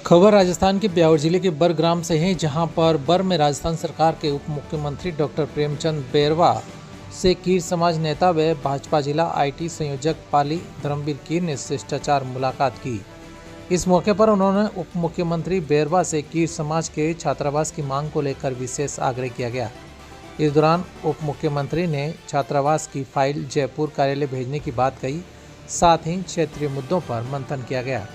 खबर राजस्थान के ब्यावर जिले के बर ग्राम से है, जहां पर बर में राजस्थान सरकार के उप मुख्यमंत्री डॉक्टर प्रेमचंद बैरवा से कीर समाज नेता व भाजपा जिला आईटी संयोजक पाली धर्मवीर कीर ने शिष्टाचार मुलाकात की। इस मौके पर उन्होंने उप मुख्यमंत्री बैरवा से कीर समाज के छात्रावास की मांग को लेकर विशेष आग्रह किया गया। इस दौरान उप मुख्यमंत्री ने छात्रावास की फाइल जयपुर कार्यालय भेजने की बात कही, साथ ही क्षेत्रीय मुद्दों पर मंथन किया गया।